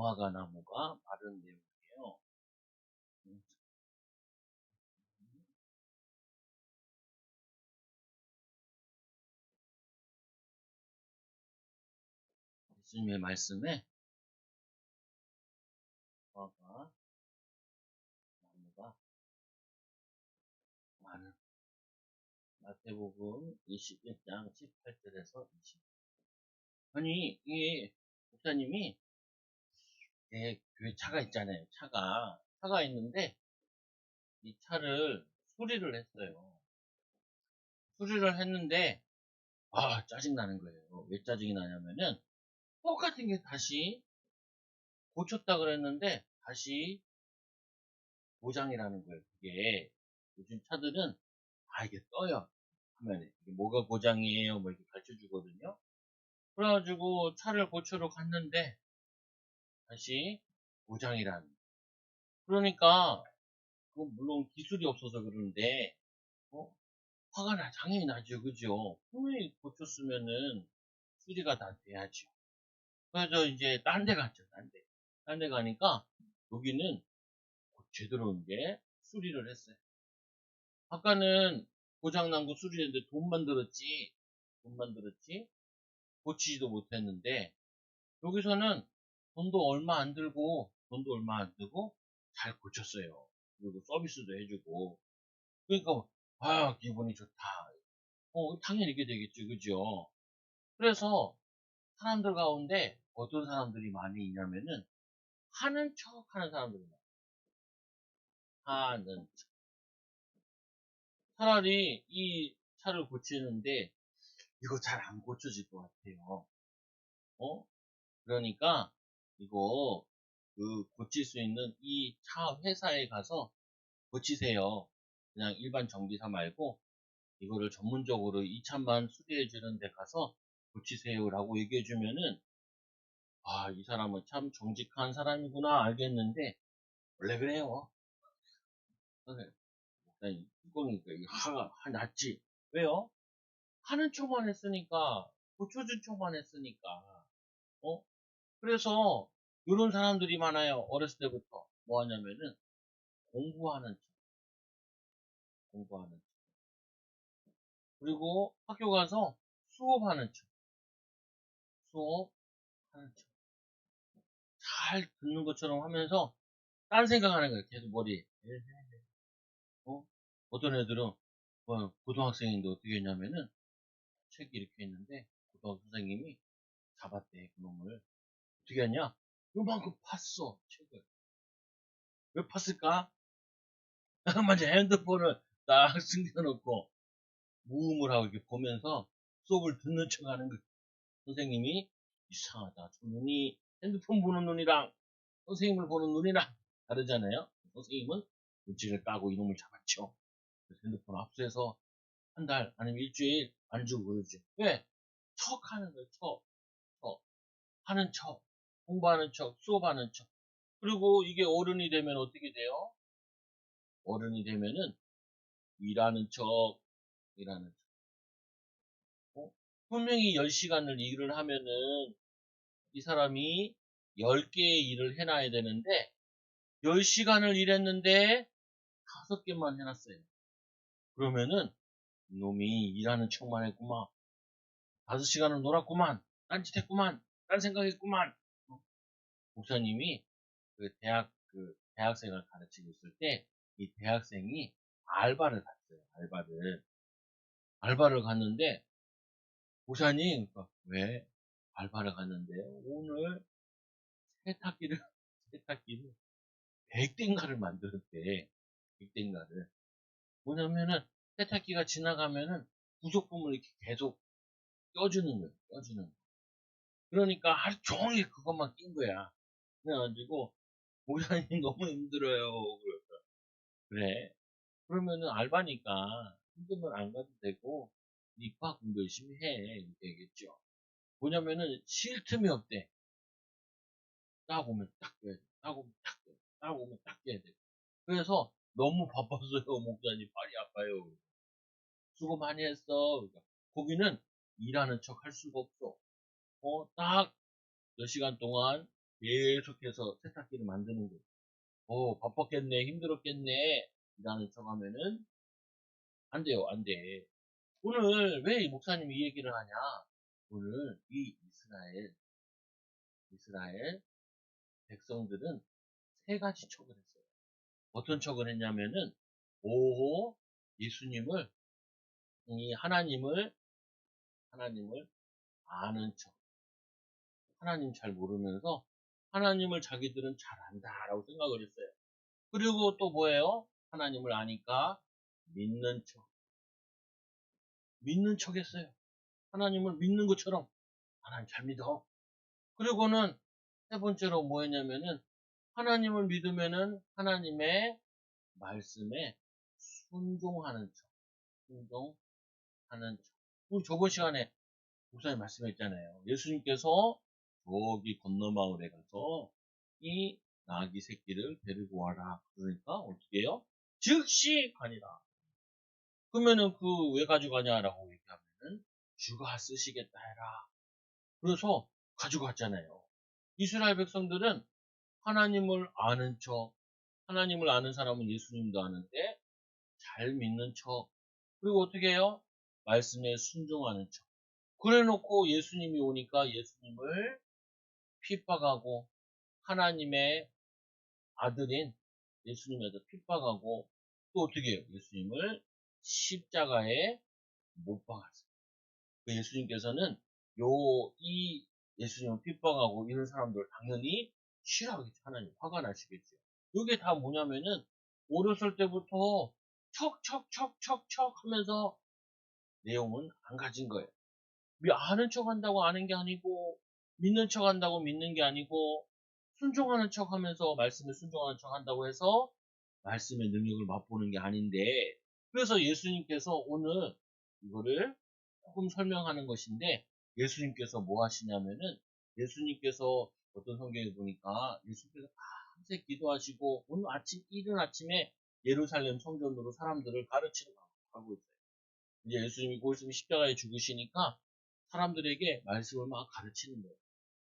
무화과 나무가 마른 내용이에요. 예수님의 말씀에 무화과 나무가 마른 마태복음 21장 18절에서 20절. 아니 이 목사님이 교회 차가 있잖아요. 차가 있는데 이 차를 수리를 했어요. 수리를 했는데 짜증나는 거예요. 왜 짜증이 나냐면은 똑같은 게 다시 고쳤다 그랬는데 다시 고장이라는 거예요. 그게 요즘 차들은 이게 떠요. 화면에 이게 뭐가 고장이에요 뭐 이렇게 가르쳐 주거든요. 그래가지고 차를 고치러 갔는데 다시 고장이라는 거예요. 그러니까 그건 물론 기술이 없어서 그러는데 어? 화가 당연히 나죠. 그죠? 분명히 고쳤으면은 수리가 다 돼야죠. 그래서 이제 딴 데 갔죠. 딴 데 가니까 여기는 제대로 이제 수리를 했어요. 아까는 고장난 거 수리했는데 돈만 들었지 고치지도 못했는데 여기서는 돈도 얼마 안 들고 잘 고쳤어요. 그리고 서비스도 해주고 그러니까 기분이 좋다. 당연히 이렇게 되겠죠. 그죠? 그래서 사람들 가운데 어떤 사람들이 많이 있냐면은 하는 척 하는 사람들이 많아요. 하는 척. 차라리 이 차를 고치는데 이거 잘 안 고쳐질 것 같아요. 그러니까 이거 고칠 수 있는 이 차 회사에 가서 고치세요. 그냥 일반 정비사 말고 이거를 전문적으로 이 차만 수리해 주는 데 가서 고치세요라고 얘기해 주면은 이 사람은 참 정직한 사람이구나 알겠는데 원래 그래요. 그래. 이거니까 화가 났지. 왜요? 하는 척만 했으니까 고쳐준 척만 했으니까 어? 그래서 이런 사람들이 많아요. 어렸을 때부터 뭐 하냐면은 공부하는 척, 공부하는 척. 그리고 학교 가서 수업하는 척, 수업하는 척. 잘 듣는 것처럼 하면서 딴 생각하는 거예요. 계속 머리에. 어? 어떤 애들은 고등학생인데 어떻게 했냐면은 책이 이렇게 있는데 고등학교 선생님이 잡았대 그놈을. 어떻게 했냐? 요만큼 팠어 책을. 왜 팠을까? 먼저 핸드폰을 딱 숨겨놓고 무음을 하고 이렇게 보면서 수업을 듣는 척 하는 거예요. 선생님이 이상하다. 저 눈이 핸드폰 보는 눈이랑 선생님을 보는 눈이랑 다르잖아요. 선생님은 눈치를 까고 이놈을 잡았죠. 그래서 핸드폰 압수해서 한 달 아니면 일주일 안 주고 그러죠. 왜? 척 하는 거예요. 척. 하는 척. 공부하는 척. 수업하는 척. 그리고 이게 어른이 되면 어떻게 돼요? 어른이 되면은 일하는 척. 일하는 척. 분명히 10시간을 일을 하면은 이 사람이 10개의 일을 해놔야 되는데 10시간을 일했는데 5개만 해놨어요. 그러면은 이놈이 일하는 척만 했구만. 5시간을 놀았구만. 딴짓했구만. 딴 생각했구만. 목사님이 대학생을 가르치고 있을 때 이 대학생이 알바를 갔어요. 알바를 갔는데 목사님 왜 알바를 갔는데 오늘 세탁기를 세탁기를 100대인가를 만들었대. 100대인가를. 뭐냐면은 세탁기가 지나가면은 부속품을 이렇게 계속 껴주는 거예요. 껴주는 거. 그러니까 하루 종일 그것만 낀 거야. 그래가지고 목사님 너무 힘들어요. 그래서 그래. 그러면은 알바니까 힘들면 안 가도 되고 니과 공부 열심히 해. 이렇게 얘기했죠. 뭐냐면은 쉴 틈이 없대. 딱 오면 딱 껴야 돼. 딱 오면 딱 껴야 돼. 딱 오면 딱 껴야 돼. 그래서 너무 바빴어요. 목사님 팔이 아파요. 수고 많이 했어. 그러니까 거기는 일하는 척 할 수가 없어. 딱 몇 시간 동안 계속해서 세탁기를 만드는 거예요. 바빴겠네, 힘들었겠네, 라는 척 하면은, 안 돼요, 안 돼. 오늘 왜 이 목사님이 이 얘기를 하냐? 오늘 이 이스라엘 백성들은 세 가지 척을 했어요. 어떤 척을 했냐면은, 오, 예수님을, 하나님을 아는 척. 하나님 잘 모르면서 하나님을 자기들은 잘 안다라고 생각을 했어요. 그리고 또 뭐예요? 하나님을 아니까 믿는 척. 믿는 척 했어요. 하나님을 믿는 것처럼 하나님 잘 믿어. 그리고는 세 번째로 뭐였냐면은 하나님을 믿으면은 하나님의 말씀에 순종하는 척. 순종하는 척. 우리 저번 시간에 목사님 말씀했잖아요. 예수님께서 저기 건너 마을에 가서 이 나귀 새끼를 데리고 와라. 그러니까 어떻게 해요? 즉시 가니라. 그러면은 그 왜 가져가냐라고 얘기하면은 주가 쓰시겠다 해라. 그래서 가져갔잖아요. 이스라엘 백성들은 하나님을 아는 척, 하나님을 아는 사람은 예수님도 아는데 잘 믿는 척, 그리고 어떻게 해요? 말씀에 순종하는 척. 그래 놓고 예수님이 오니까 예수님을 핍박하고 하나님의 아들인 예수님의 아들 핍박하고 또 어떻게 해요? 예수님을 십자가에 못 박았어요. 그 예수님께서는 이 예수님을 핍박하고 이런 사람들 당연히 싫어하겠죠. 하나님 화가 나시겠죠. 이게 다 뭐냐면은 어렸을 때부터 척척척척척 하면서 내용은 안 가진 거예요. 아는 척 한다고 아는 게 아니고 믿는 척 한다고 믿는 게 아니고 순종하는 척 하면서 말씀에 순종하는 척 한다고 해서 말씀의 능력을 맛보는 게 아닌데 그래서 예수님께서 오늘 이거를 조금 설명하는 것인데 예수님께서 뭐 하시냐면은 예수님께서 어떤 성경에 보니까 예수님께서 밤새 기도하시고 오늘 이른 아침에 예루살렘 성전으로 사람들을 가르치러 가고 있어요. 이제 예수님이 곧 있으면 십자가에 죽으시니까 사람들에게 말씀을 막 가르치는 거예요.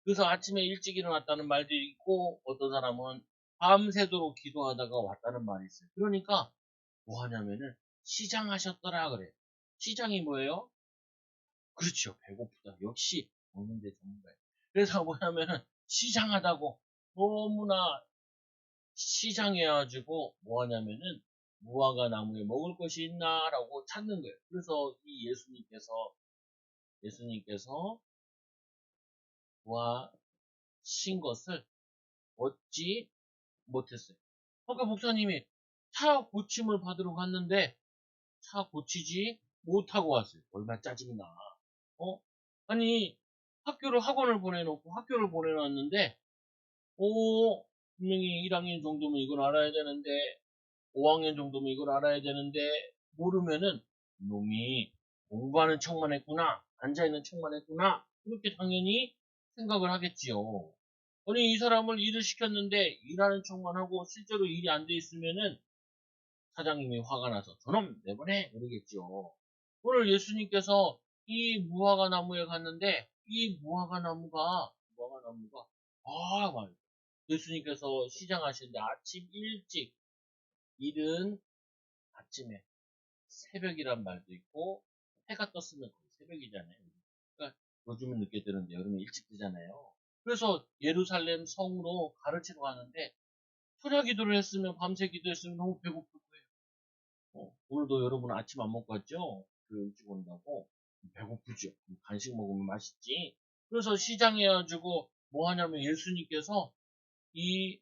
그래서 아침에 일찍 일어났다는 말도 있고 어떤 사람은 밤새도록 기도하다가 왔다는 말이 있어요. 그러니까 뭐 하냐면은 시장하셨더라 그래요. 시장이 뭐예요? 그렇죠. 배고프다. 역시 먹는데 전문가예요. 그래서 뭐냐면은 시장하다고 너무나 시장해가지고 뭐 하냐면은 무화과 나무에 먹을 것이 있나라고 찾는 거예요. 그래서 이 예수님께서 구하신 것을 얻지 못했어요. 그러니까 목사님이 차 고침을 받으러 갔는데 차 고치지 못하고 왔어요. 얼마나 짜증나. 어? 아니 학원을 보내놓고 학교를 보내놨는데 분명히 1학년 정도면 이걸 알아야 되는데 5학년 정도면 이걸 알아야 되는데 모르면은 놈이 공부하는 척만 했구나. 앉아있는 척만 했구나. 그렇게 당연히 생각을 하겠지요. 아니 이 사람을 일을 시켰는데 일하는 척만 하고 실제로 일이 안 돼 있으면은 사장님이 화가 나서 저놈 내보내 그러겠죠. 오늘 예수님께서 이 무화과 나무에 갔는데 이 무화과 나무가 막 예수님께서 시장하시는데 아침 일찍 이른 아침에 새벽이란 말도 있고 해가 떴으면 거의 새벽이잖아요. 그러니까 요즘은 늦게 뜨는데 여름에 일찍 뜨잖아요. 그래서 예루살렘 성으로 가르치러 가는데 철야 기도를 했으면 밤새 기도했으면 너무 배고플 거예요. 오늘도 여러분 아침 안 먹고 왔죠? 그 일찍 온다고 배고프죠. 간식 먹으면 맛있지. 그래서 시장에 가지고 뭐 하냐면 예수님께서 이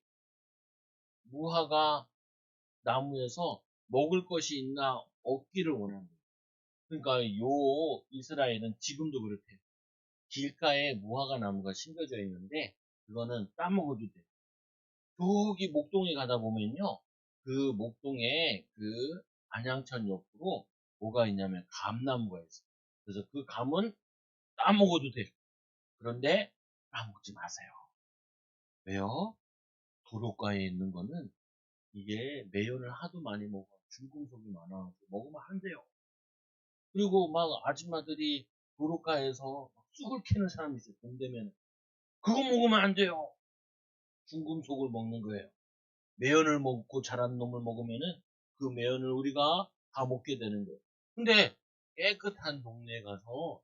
무화과 나무에서 먹을 것이 있나 얻기를 원합니다. 그러니까 요 이스라엘은 지금도 그렇대요. 길가에 무화과 나무가 심겨져 있는데 그거는 따먹어도 돼요. 저기 목동에 가다 보면요. 그 목동에 그 안양천 옆으로 뭐가 있냐면 감나무가 있어요. 그래서 그 감은 따먹어도 돼요. 그런데 따먹지 마세요. 왜요? 도로가에 있는 거는 이게 매연을 하도 많이 먹어 중금속이 많아서 먹으면 안 돼요. 그리고 막 아줌마들이 도로가에서 쑥을 캐는 사람이 있어요. 봄 되면 그거 먹으면 안 돼요. 중금속을 먹는 거예요. 매연을 먹고 자란 놈을 먹으면은 그 매연을 우리가 다 먹게 되는 거예요. 근데 깨끗한 동네에 가서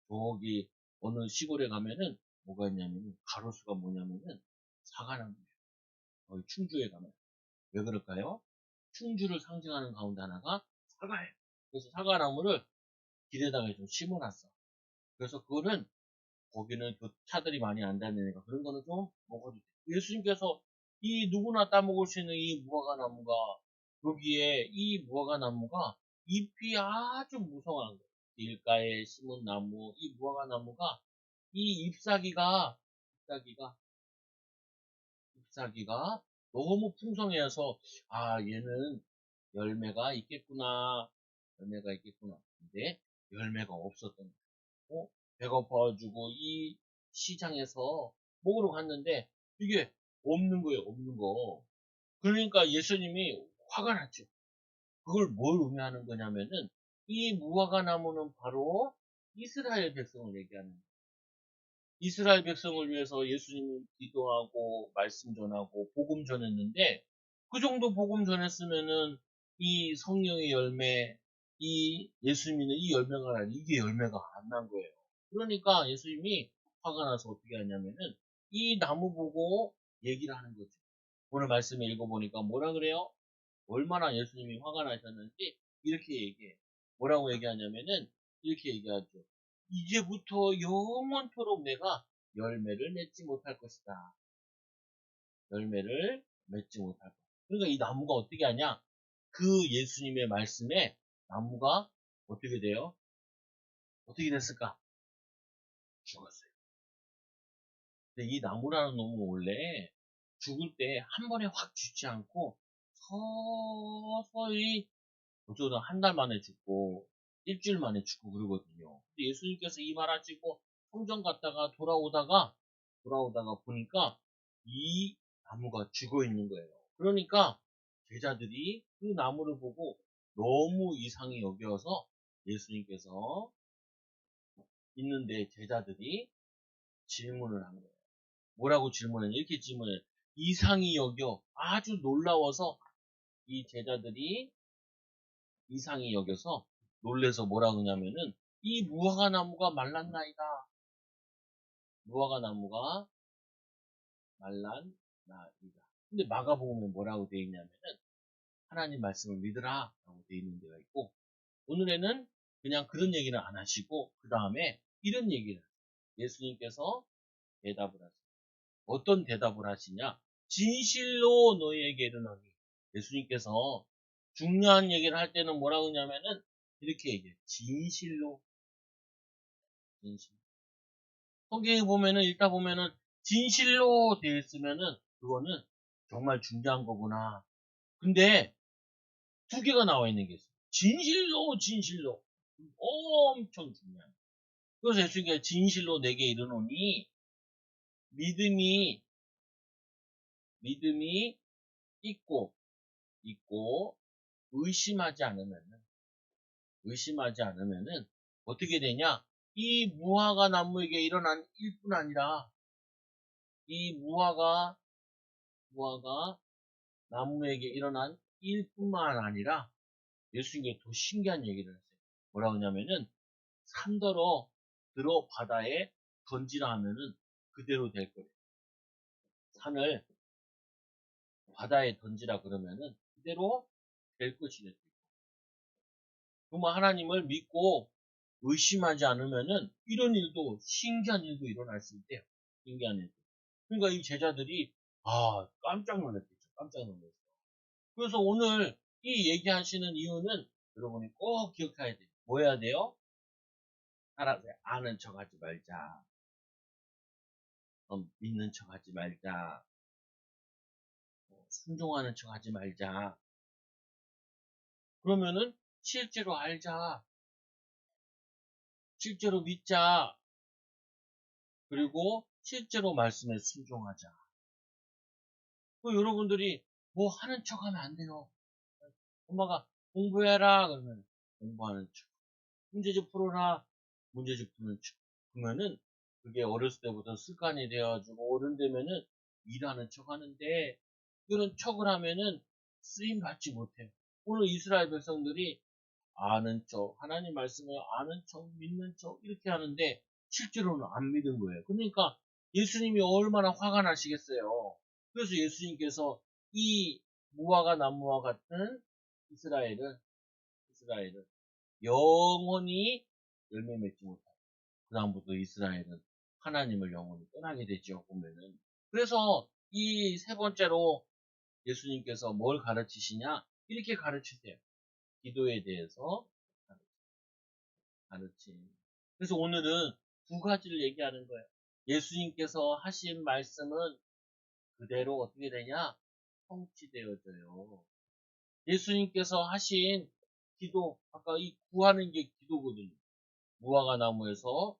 저기 어느 시골에 가면은 뭐가 있냐면은 가로수가 뭐냐면은 사과나무예요. 충주에 가면 왜 그럴까요? 충주를 상징하는 가운데 하나가 사과예요. 그래서 사과나무를 길에다가 좀 심어놨어. 그래서 그거는 거기는 그 차들이 많이 안 다니니까 그런 거는 좀 먹어도 돼. 예수님께서 이 누구나 따먹을 수 있는 이 무화과 나무가 여기에 이 무화과 나무가 잎이 아주 무성한 거예요. 길가에 심은 나무, 이 무화과 나무가 이 잎사귀가 너무 풍성해서 아 얘는 열매가 있겠구나, 열매가 있겠구나. 근데 열매가 없었던 거예요. 배가 고파가지고 이 시장에서 먹으러 갔는데 이게 없는 거예요, 없는 거. 그러니까 예수님이 화가 났죠. 그걸 뭘 의미하는 거냐면은 이 무화과 나무는 바로 이스라엘 백성을 얘기하는 거예요. 이스라엘 백성을 위해서 예수님이 기도하고 말씀 전하고 복음 전했는데 그 정도 복음 전했으면은 이 성령의 열매, 이 예수님은 이 열매가 아니 이게 열매가 안 난 거예요. 그러니까 예수님이 화가 나서 어떻게 하냐면은 이 나무 보고 얘기를 하는 거죠. 오늘 말씀을 읽어보니까 뭐라 그래요? 얼마나 예수님이 화가 나셨는지 이렇게 얘기해. 뭐라고 얘기하냐면은 이렇게 얘기하죠. 이제부터 영원토록 내가 열매를 맺지 못할 것이다. 열매를 맺지 못할 것이다. 그러니까 이 나무가 어떻게 하냐? 그 예수님의 말씀에 나무가 어떻게 돼요? 어떻게 됐을까? 죽었어요. 근데 이 나무라는 놈은 원래 죽을 때 한 번에 확 죽지 않고 서서히 어쩌다 한 달 만에 죽고 일주일 만에 죽고 그러거든요. 근데 예수님께서 이 말 하시고 성전 갔다가 돌아오다가 보니까 이 나무가 죽어 있는 거예요. 그러니까 제자들이 그 나무를 보고 너무 이상히 여겨서 예수님께서 있는데 제자들이 질문을 한 거예요. 뭐라고 질문했냐? 이렇게 질문해요. 이상히 여겨 아주 놀라워서 이 제자들이 이상히 여겨서 놀래서 뭐라 그러냐면은 이 무화과 나무가 말랐나이다. 무화과 나무가 말랐나이다. 근데 마가복음에 뭐라고 되어 있냐면은 하나님 말씀을 믿으라 라고 되어 있는 데가 있고 오늘에는 그냥 그런 얘기를 안 하시고 그 다음에 이런 얘기를 하세요. 예수님께서 대답을 하세요. 어떤 대답을 하시냐? 진실로 너희에게 이르노니 예수님께서 중요한 얘기를 할 때는 뭐라고 하냐면은 이렇게 얘기해요. 진실. 성경에 보면은 읽다 보면은 진실로 되어 있으면은 그거는 정말 중요한 거구나. 근데 두 개가 나와 있는 게 있어요. 진실로 엄청 중요한. 그래서 예수님께서 진실로 내게 이르노니 믿음이 믿음이 있고 의심하지 않으면은 어떻게 되냐? 이 무화과 나무에게 일어난 일뿐 아니라 이 무화과 나무에게 일어난 일뿐만 아니라 예수님께 더 신기한 얘기를 했어요. 뭐라고 하냐면은 산더러 들어 바다에 던지라 하면은 그대로 될 거예요. 산을 바다에 던지라 그러면은 그대로 될 것이래요. 정말 하나님을 믿고 의심하지 않으면은 이런 일도 신기한 일도 일어날 수 있대요. 신기한 일도. 그러니까 이 제자들이 깜짝 놀랐겠죠. 깜짝 놀랐어요. 그래서 오늘 이 얘기하시는 이유는 여러분이 꼭 기억해야 돼요. 뭐 해야 돼요? 알아서 아는 척 하지 말자. 믿는 척 하지 말자. 순종하는 척 하지 말자. 그러면은 실제로 알자. 실제로 믿자. 그리고 실제로 말씀에 순종하자. 여러분들이 뭐 하는 척 하면 안 돼요. 엄마가 공부해라. 그러면 공부하는 척. 문제집 풀어라. 문제집 푸는 척. 그러면은 그게 어렸을 때부터 습관이 되어가지고 어른 되면은 일하는 척 하는데 이런 척을 하면은 쓰임 받지 못해요. 오늘 이스라엘 백성들이 아는 척, 하나님 말씀을 아는 척, 믿는 척 이렇게 하는데 실제로는 안 믿은 거예요. 그러니까 예수님이 얼마나 화가 나시겠어요. 그래서 예수님께서 이 무화과 나무와 같은 이스라엘을 영원히 열매 맺지 못하고 그다음부터 이스라엘은 하나님을 영원히 떠나게 되죠. 보면은. 그래서 이 세 번째로 예수님께서 뭘 가르치시냐? 이렇게 가르치세요. 기도에 대해서 가르침. 그래서 오늘은 두 가지를 얘기하는 거예요. 예수님께서 하신 말씀은 그대로 어떻게 되냐? 성취되어져요. 예수님께서 하신 기도, 아까 이 구하는 게 기도거든요. 무화과 나무에서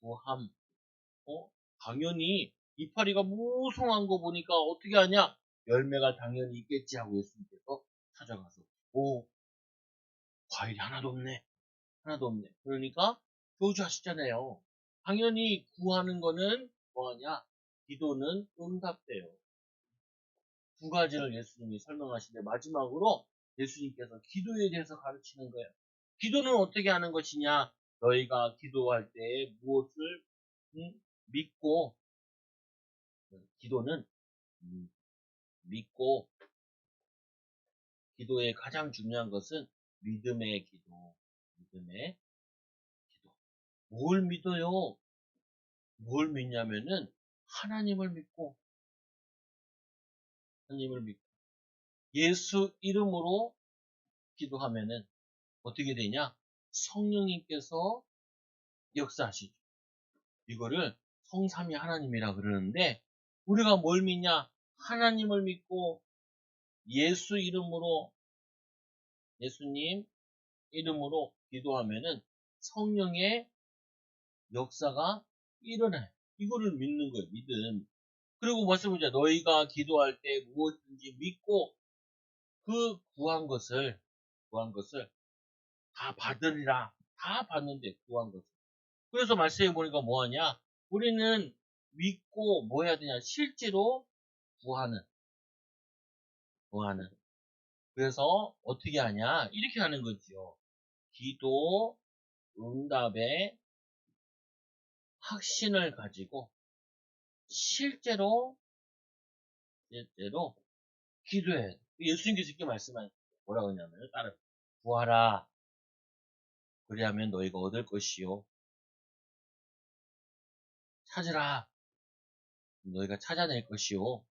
구함. 당연히 이파리가 무성한 거 보니까 어떻게 하냐? 열매가 당연히 있겠지 하고 예수님께서 찾아가서, 오, 과일이 하나도 없네. 하나도 없네. 그러니까 교주하시잖아요. 당연히 구하는 거는 뭐하냐? 기도는 응답돼요. 두 가지를 예수님이 설명하시는데 마지막으로 예수님께서 기도에 대해서 가르치는 거예요. 기도는 어떻게 하는 것이냐? 너희가 기도할 때 무엇을 믿고 기도는 믿고 기도의 가장 중요한 것은 믿음의 기도. 믿음의 기도. 뭘 믿어요? 뭘 믿냐면은 하나님을 믿고 예수 이름으로 기도하면은 어떻게 되냐? 성령님께서 역사하시죠. 이거를 성삼위 하나님이라 그러는데 우리가 뭘 믿냐? 하나님을 믿고 예수 이름으로 예수님 이름으로 기도하면은 성령의 역사가 일어나요. 이거를 믿는 거예요. 믿음. 그리고 말씀보자 너희가 기도할 때 무엇든지 믿고 그 구한 것을 다 받으리라. 다 받는데 구한 것을. 그래서 말씀해 보니까 뭐하냐? 우리는 믿고 뭐 해야 되냐? 실제로 구하는. 그래서 어떻게 하냐? 이렇게 하는 거죠. 기도 응답의 확신을 가지고 실제로 기도해야 돼. 예수님께서 이렇게 말씀하는 뭐라고 하냐면 따라 구하라. 그리하면 너희가 얻을 것이요. 찾으라. 너희가 찾아낼 것이요.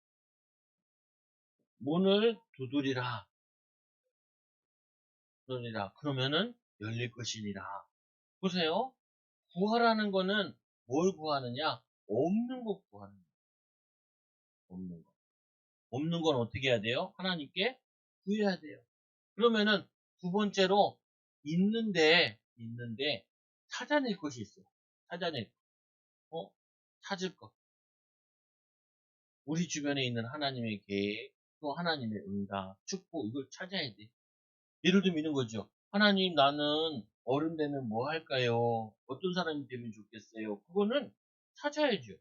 문을 두드리라. 그러면은 열릴 것이니라. 보세요. 구하라는 거는 뭘 구하느냐? 없는 거 구하는 거. 없는 거. 없는 건 어떻게 해야 돼요? 하나님께 구해야 돼요. 그러면은 두 번째로 있는데 찾아낼 것이 있어요. 찾아낼 거. 찾을 것. 우리 주변에 있는 하나님의 계획, 또 하나님의 응답, 축복 이걸 찾아야 돼. 예를 들면 이런 거죠. 하나님 나는 어른 되면 뭐 할까요? 어떤 사람이 되면 좋겠어요? 그거는 찾아야죠.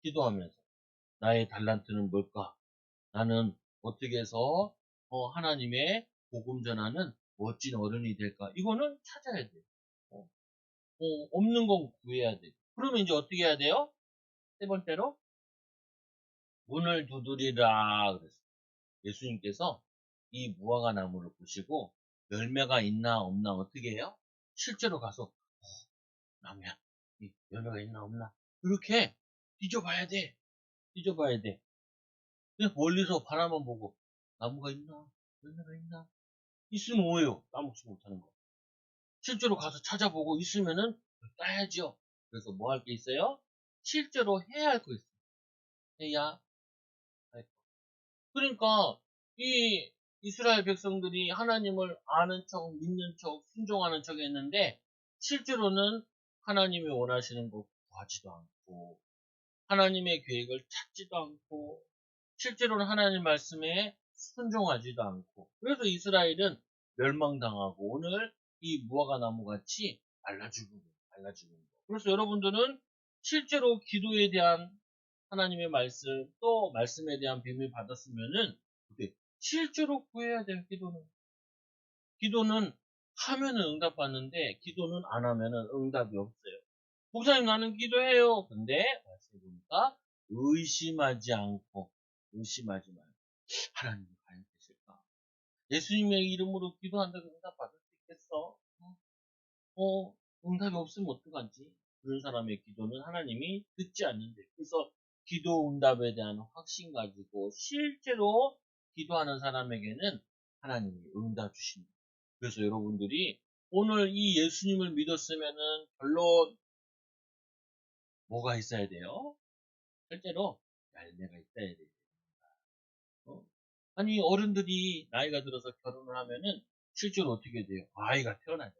기도하면서. 나의 달란트는 뭘까? 나는 어떻게 해서 하나님의 복음 전하는 멋진 어른이 될까? 이거는 찾아야 돼요. 없는 건 구해야 돼요. 그러면 이제 어떻게 해야 돼요? 세 번째로 문을 두드리라 그랬어요. 예수님께서 이 무화과 나무를 보시고 열매가 있나 없나 어떻게 해요? 실제로 가서 나무야 이 열매가 있나 없나 이렇게 뒤져봐야 돼. 그냥 멀리서 바라만 보고 나무가 있나 열매가 있나 있으면 뭐예요? 따먹지 못하는 거. 실제로 가서 찾아보고 있으면은 따야죠. 그래서 뭐 할 게 있어요? 실제로 해야 할 거 있어요. 해야 할 거. 그러니까 이 이스라엘 백성들이 하나님을 아는 척, 믿는 척, 순종하는 척 했는데 실제로는 하나님이 원하시는 거 구하지도 않고 하나님의 계획을 찾지도 않고 실제로는 하나님 말씀에 순종하지도 않고 그래서 이스라엘은 멸망당하고 오늘 이 무화과 나무 같이 말라 죽은 거. 그래서 여러분들은 실제로 기도에 대한 하나님의 말씀, 또 말씀에 대한 비밀 받았으면은, 실제로 구해야 돼요, 기도는. 기도는 하면은 응답받는데, 기도는 안 하면은 응답이 없어요. 목사님, 나는 기도해요. 근데, 말씀 보니까, 의심하지 말고, 하나님이 과연 계실까? 예수님의 이름으로 기도한다고 응답받을 수 있겠어? 응답이 없으면 어떡하지? 그런 사람의 기도는 하나님이 듣지 않는데. 그래서 기도 응답에 대한 확신 가지고 실제로 기도하는 사람에게는 하나님이 응답 주신다. 그래서 여러분들이 오늘 이 예수님을 믿었으면은 결론 뭐가 있어야 돼요? 실제로 열매가 있어야 돼요. 어? 아니 어른들이 나이가 들어서 결혼을 하면은 실제로 어떻게 돼요? 아이가 태어나요.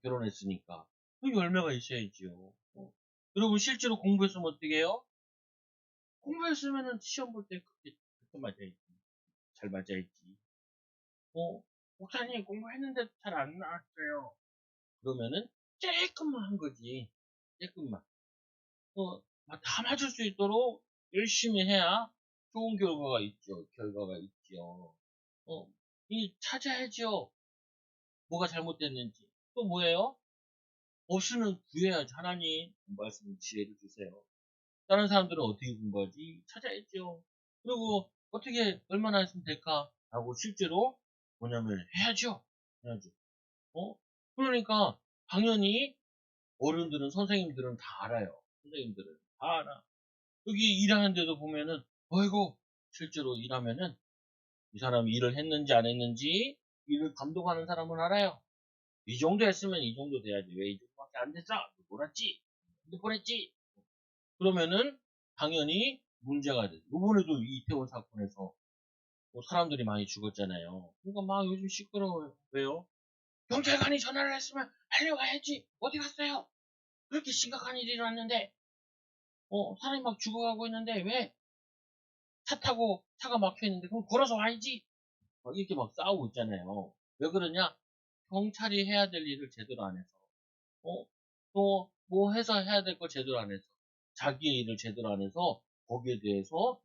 결혼했으니까. 그 열매가 있어야지요. 여러분, 실제로 공부했으면 어떻게 해요? 공부했으면은 시험 볼 때 그렇게 맞아야지. 잘 맞아야지. 목사님, 공부했는데 잘 안 나왔어요. 그러면은, 조금만 한 거지. 조금만. 다 맞을 수 있도록 열심히 해야 좋은 결과가 있죠. 찾아야죠. 뭐가 잘못됐는지. 또 뭐예요? 없으면 구해야지. 하나님, 말씀 지혜를 주세요. 다른 사람들은 어떻게 공부하지? 찾아야죠. 그리고 어떻게 얼마나 했으면 될까? 라고 실제로 뭐냐면 해야죠. 해야죠. 그러니까 당연히 어른들은 선생님들은 다 알아요. 선생님들은 다 알아. 여기 일하는데도 보면은 어이구 실제로 일하면은 이 사람이 일을 했는지 안 했는지 일을 감독하는 사람은 알아요. 이 정도 했으면 이 정도 돼야지. 왜 이 정도밖에 안 됐어? 놀았지? 핸드폰 했지? 그러면은 당연히 문제가 돼. 이번에도 이태원 사건에서 사람들이 많이 죽었잖아요. 그러니까 막 요즘 시끄러워요. 왜요? 경찰관이 전화를 했으면 달려가야지. 어디 갔어요? 그렇게 심각한 일이 일어났는데 사람이 막 죽어가고 있는데 왜 차 타고 차가 막혀 있는데 그럼 걸어서 와야지. 이렇게 막 싸우고 있잖아요. 왜 그러냐? 경찰이 해야 될 일을 제대로 안 해서 또 뭐 해서 해야 될 거 제대로 안 해서 자기의 일을 제대로 안 해서 거기에 대해서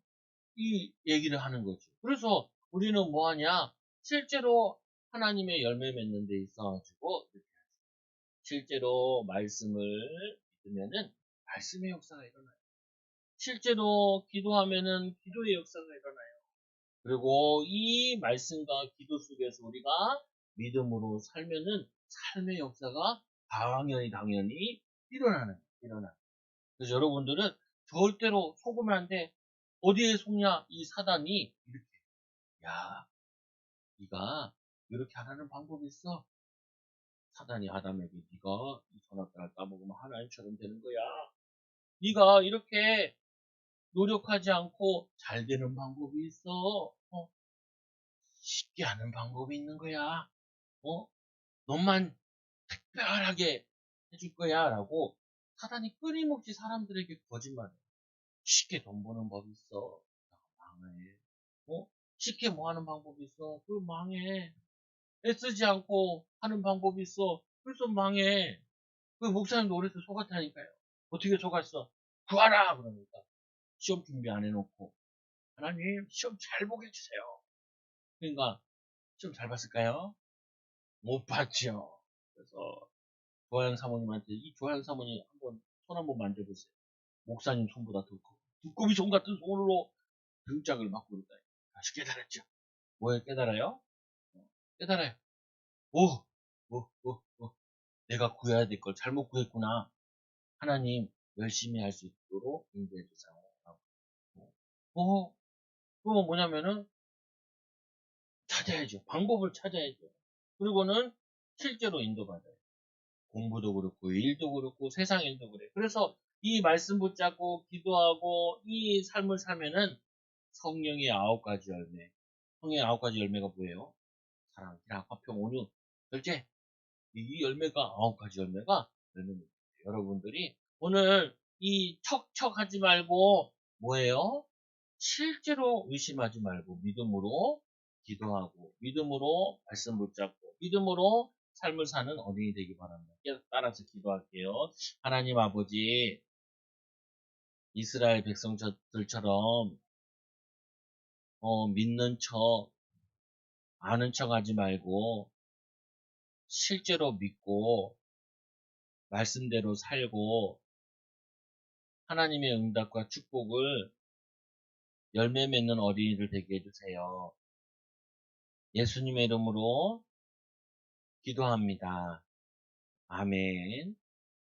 이 얘기를 하는 거죠. 그래서 우리는 뭐 하냐? 실제로 하나님의 열매 맺는 데 있어가지고 실제로 말씀을 믿으면은 말씀의 역사가 일어나요. 실제로 기도하면은 기도의 역사가 일어나요. 그리고 이 말씀과 기도 속에서 우리가 믿음으로 살면은 삶의 역사가 당연히 일어나요. 그래서 여러분들은 절대로 속으면 안 돼. 어디에 속냐? 이 사단이 이렇게, 야, 네가 이렇게 하라는 방법이 있어. 사단이 아담에게 네가 이 선악과를 따먹으면 하나님처럼 되는 거야. 네가 이렇게 노력하지 않고 잘 되는 방법이 있어. 쉽게 하는 방법이 있는 거야. 너만 특별하게 해줄 거야. 라고 사단이 끊임없이 사람들에게 거짓말해. 쉽게 돈 버는 법이 있어. 망해. 쉽게 뭐 하는 방법이 있어. 그럼 망해. 애쓰지 않고 하는 방법이 있어. 그래서 망해. 그 목사님도 오래서 속았다니까요. 어떻게 속았어? 구하라! 그러니까. 시험 준비 안 해놓고. 하나님, 시험 잘 보게 해주세요. 그러니까, 시험 잘 봤을까요? 못 봤죠. 그래서, 조하영 사모님한테, 이 조하영 사모님 손 한번 만져보세요. 목사님 손보다 더 커. 두꺼비 손 같은 손으로 등짝을 맞고 그러다. 다시 깨달았죠. 뭘 깨달아요? 깨달아요. 오, 내가 구해야 될 걸 잘못 구했구나. 하나님, 열심히 할 수 있도록 인도해 주세요. 그건 뭐냐면은, 찾아야죠. 방법을 찾아야죠. 그리고는 실제로 인도받아요. 공부도 그렇고, 일도 그렇고, 세상 일도 그래. 그래서 이 말씀 붙잡고, 기도하고, 이 삶을 살면은 성령의 9가지 열매. 성령의 9가지 열매가 뭐예요? 사랑, 희락, 화평, 온유, 절제. 이 열매가 9가지 열매가 열매입니다. 여러분들이 오늘 이 척척하지 말고 뭐예요? 실제로 의심하지 말고 믿음으로 기도하고 믿음으로 말씀 붙잡고 믿음으로 삶을 사는 어린이 되기 바랍니다. 따라서 기도할게요. 하나님 아버지 이스라엘 백성들처럼 믿는 척, 아는 척 하지 말고 실제로 믿고 말씀대로 살고 하나님의 응답과 축복을 열매 맺는 어린이들 되게 해주세요. 예수님의 이름으로 기도합니다. 아멘.